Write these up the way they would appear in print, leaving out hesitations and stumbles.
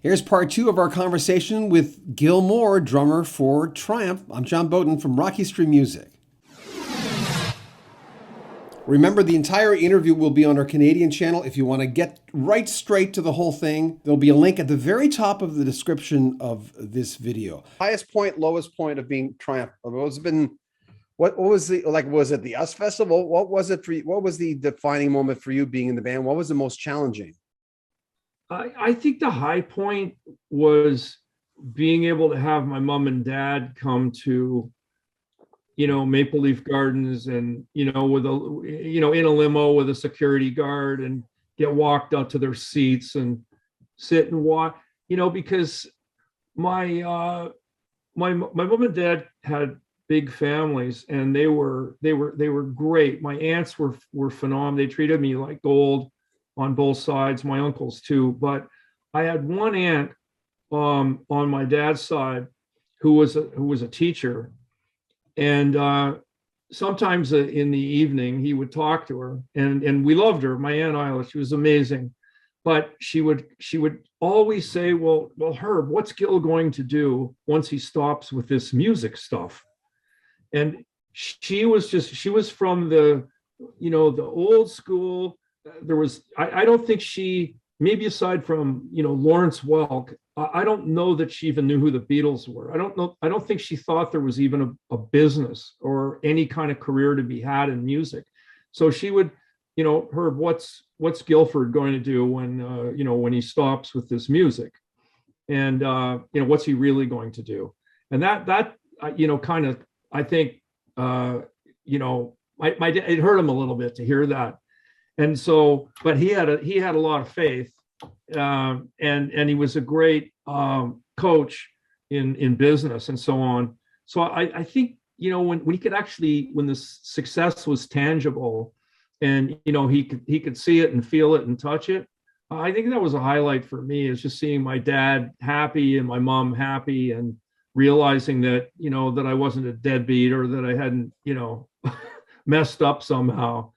Here's part two of our conversation with Gil Moore, drummer for Triumph. I'm John Beaudin from Rocky Street Music. Remember, the entire interview will be on our Canadian channel. If you want to get right straight to the whole thing, there'll be a link at the very top of the description of this video. Highest point, lowest point of being Triumph. What was the, like, was it the US Festival? What was it for you? What was the defining moment for you being in the band? What was the most challenging? I think the high point was being able to have my mom and dad come to, Maple Leaf Gardens and, with in a limo with a security guard and get walked out to their seats and sit and watch, because my mom and dad had big families and they were great. My aunts were phenomenal. They treated me like gold on both sides, my uncles too. But I had one aunt on my dad's side who was a teacher, and sometimes in the evening he would talk to her, and we loved her. My aunt Isla, she was amazing, but she would always say, "Well, Herb, what's Gil going to do once he stops with this music stuff?" And she was from the old school. There was, I don't think she, maybe aside from Lawrence Welk, I don't know that she even knew who the Beatles were. I don't think she thought there was even a business or any kind of career to be had in music. So she would, Herb, what's Guilford going to do when he stops with this music, and what's he really going to do? And that kind of, I think, it hurt him a little bit to hear that. And so, but he had a lot of faith, and he was a great coach in business and so on. So I think when he could actually, when the success was tangible, and he could see it and feel it and touch it, I think that was a highlight for me, is just seeing my dad happy and my mom happy, and realizing that that I wasn't a deadbeat, or that I hadn't messed up somehow.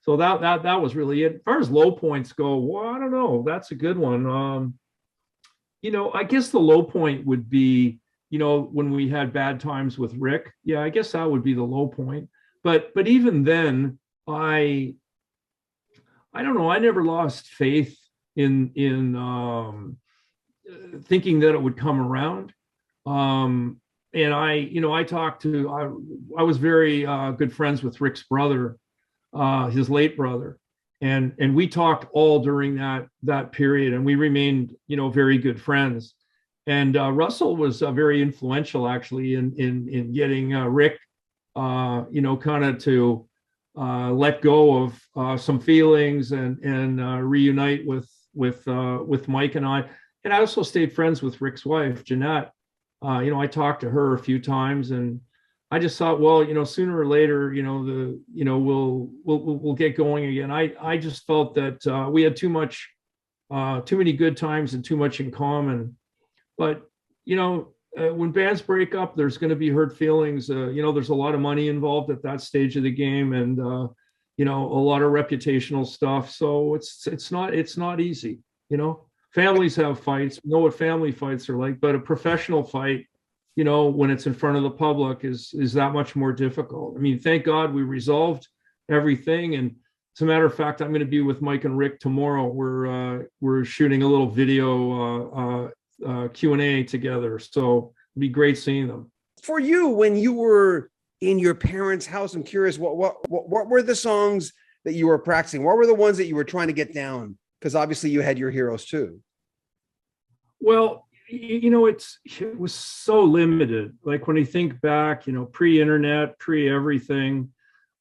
So that was really it. As far as low points go, well, I don't know. That's a good one. I guess the low point would be, when we had bad times with Rick. Yeah, I guess that would be the low point. But even then, I don't know. I never lost faith in thinking that it would come around. And I talked to, I was very good friends with Rick's brother, his late brother, and we talked all during that period, and we remained very good friends. And Russell was very influential, actually, in getting Rick kind of to let go of some feelings and reunite with Mike and I. And I also stayed friends with Rick's wife, Jeanette. I talked to her a few times, and I just thought, well, sooner or later, we'll get going again. I just felt that we had too many good times and too much in common. But when bands break up, there's going to be hurt feelings. There's a lot of money involved at that stage of the game, and a lot of reputational stuff. So it's not easy. Families have fights. We know what family fights are like, but a professional fight, when it's in front of the public, is that much more difficult. I mean, thank God we resolved everything. And as a matter of fact, I'm going to be with Mike and Rick tomorrow. We're shooting a little video Q&A together. So it'd be great seeing them. For you, when you were in your parents' house, I'm curious, what were the songs that you were practicing? What were the ones that you were trying to get down? Because obviously you had your heroes too. Well, it was so limited. Like when you think back, pre-internet, pre-everything.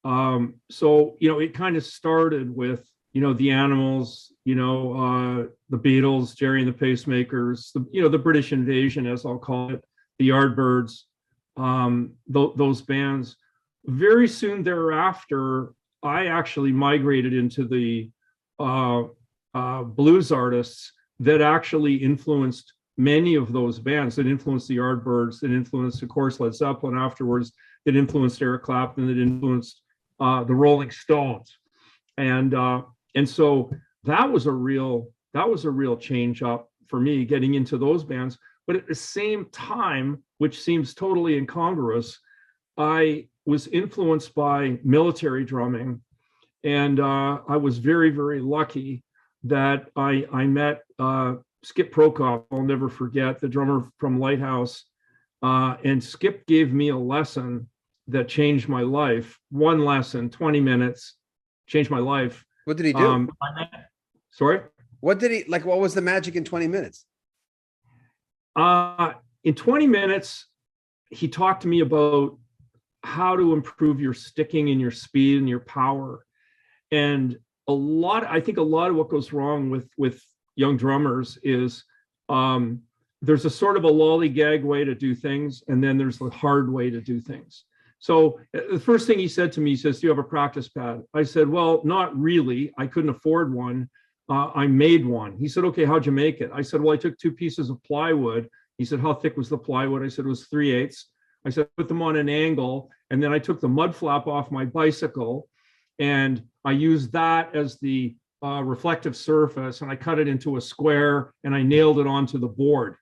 So, it kind of started with, the Animals, the Beatles, Jerry and the Pacemakers, the British Invasion, as I'll call it, the Yardbirds, those bands. Very soon thereafter, I actually migrated into the blues artists that actually influenced many of those bands, that influenced the Yardbirds, that influenced, of course, Led Zeppelin afterwards, that influenced Eric Clapton, that influenced the Rolling Stones. And so that was a real change up for me getting into those bands. But at the same time, which seems totally incongruous, I was influenced by military drumming. And I was very, very lucky that I met Skip Prokop. I'll never forget, the drummer from Lighthouse. And Skip gave me a lesson that changed my life. One lesson, 20 minutes, changed my life. What did he do? Sorry? What did he, like, what was the magic in 20 minutes? In 20 minutes, he talked to me about how to improve your sticking and your speed and your power. And I think a lot of what goes wrong with young drummers is there's a sort of a lollygag way to do things, and then there's the hard way to do things. So the first thing he said to me, he says, "Do you have a practice pad?" I said, "Well, not really. I couldn't afford one. I made one." He said, "Okay, how'd you make it?" I said, "Well, I took 2 pieces of plywood." He said, "How thick was the plywood?" I said, "It was 3/8." I said, "Put them on an angle." And then I took the mud flap off my bicycle, and I used that as the reflective surface, and I cut it into a square, and I nailed it onto the board.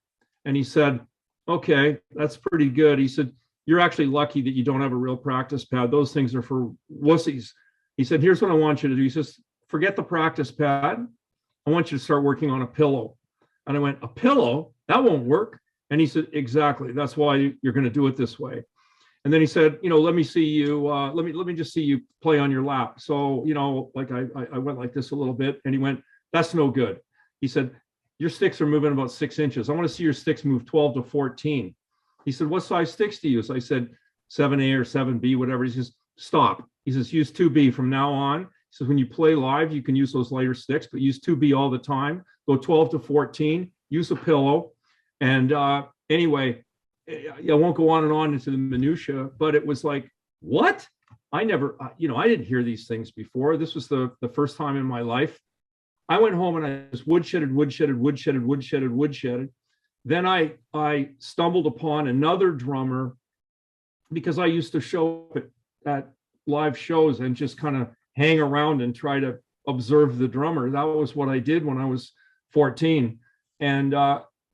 And he said, "Okay, that's pretty good." He said, "You're actually lucky that you don't have a real practice pad. Those things are for wussies." He said, "Here's what I want you to do." He says, "Forget the practice pad. I want you to start working on a pillow." And I went, "A pillow? That won't work." And he said, "Exactly. That's why you're going to do it this way." And then he said, "Let me see you. Let me just see you play on your lap." So, like I went like this a little bit, and he went, "That's no good." He said, "Your sticks are moving about 6 inches. I want to see your sticks move 12 to 14. He said, "What size sticks do you use?" I said, 7A or 7B, whatever. He says, "Stop." He says, "Use 2B from now on." He says, "When you play live, you can use those lighter sticks, but use 2B all the time. Go 12 to 14, use a pillow." And anyway, I won't go on and on into the minutia, but it was like, what? I never, I didn't hear these things before. This was the first time in my life. I went home and I just woodshedded. Then I stumbled upon another drummer, because I used to show up at live shows and just kind of hang around and try to observe the drummer. That was what I did when I was 14. And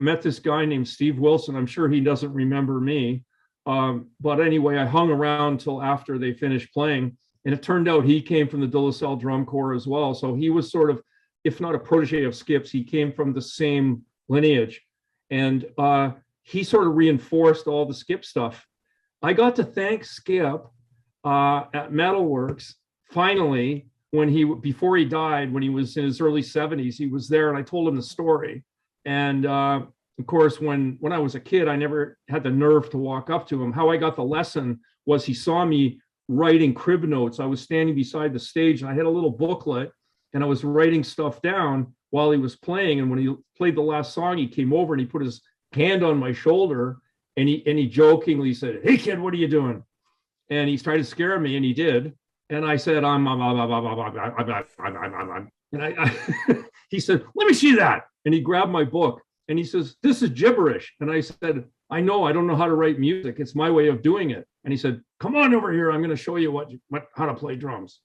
met this guy named Steve Wilson. I'm sure he doesn't remember me. But anyway, I hung around till after they finished playing. And it turned out he came from the De La Salle Drum Corps as well. So he was sort of, if not a protege of Skip's, he came from the same lineage. And he sort of reinforced all the Skip stuff. I got to thank Skip at Metalworks. Finally, before he died, when he was in his early 70s, he was there, and I told him the story. And of course, when I was a kid, I never had the nerve to walk up to him. How I got the lesson was he saw me writing crib notes. I was standing beside the stage, and I had a little booklet, and I was writing stuff down while he was playing. And when he played the last song, he came over and he put his hand on my shoulder, and he jokingly said, "Hey kid, what are you doing?" And he's trying to scare me, and he did. And I said, he said, "Let me see that." And he grabbed my book and he says, "This is gibberish." And I said, "I know, I don't know how to write music. It's my way of doing it." And he said, "Come on over here. I'm going to show you how to play drums."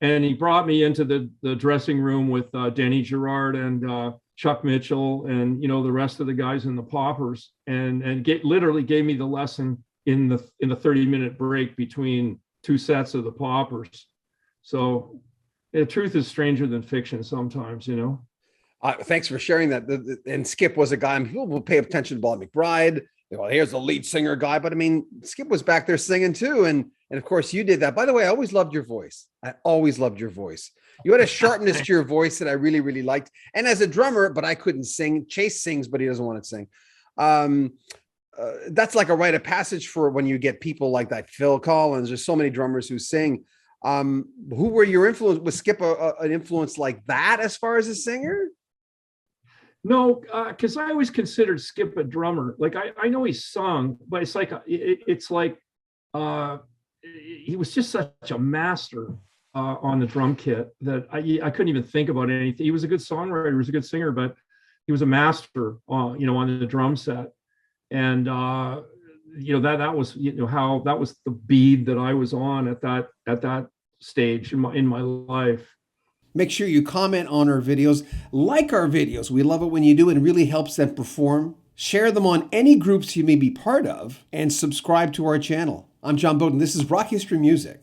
And he brought me into the dressing room with Danny Gerard and Chuck Mitchell and, the rest of the guys in the Poppers, and literally gave me the lesson in the 30-minute break between 2 sets of the Poppers. So the truth is stranger than fiction sometimes, Thanks for sharing that. And Skip was a guy, and people will pay attention to Bob McBride. Here's the lead singer guy. But I mean, Skip was back there singing too. And of course you did that. By the way, I always loved your voice. I always loved your voice. You had a sharpness to your voice that I really, really liked. And as a drummer, but I couldn't sing. Chase sings, but he doesn't want to sing. That's like a rite of passage for when you get people like that. Phil Collins, there's so many drummers who sing. Who were your influence? Was Skip an influence like that as far as a singer? No, because I always considered Skip a drummer. Like I know he sung, but it's like he was just such a master on the drum kit that I couldn't even think about anything. He was a good songwriter, he was a good singer, but he was a master, on the drum set. And that was how that was the bead that I was on at that stage in my life. Make sure you comment on our videos, like our videos. We love it when you do. It really helps them perform. Share them on any groups you may be part of, and subscribe to our channel. I'm John Beaudin. This is Rock History Music.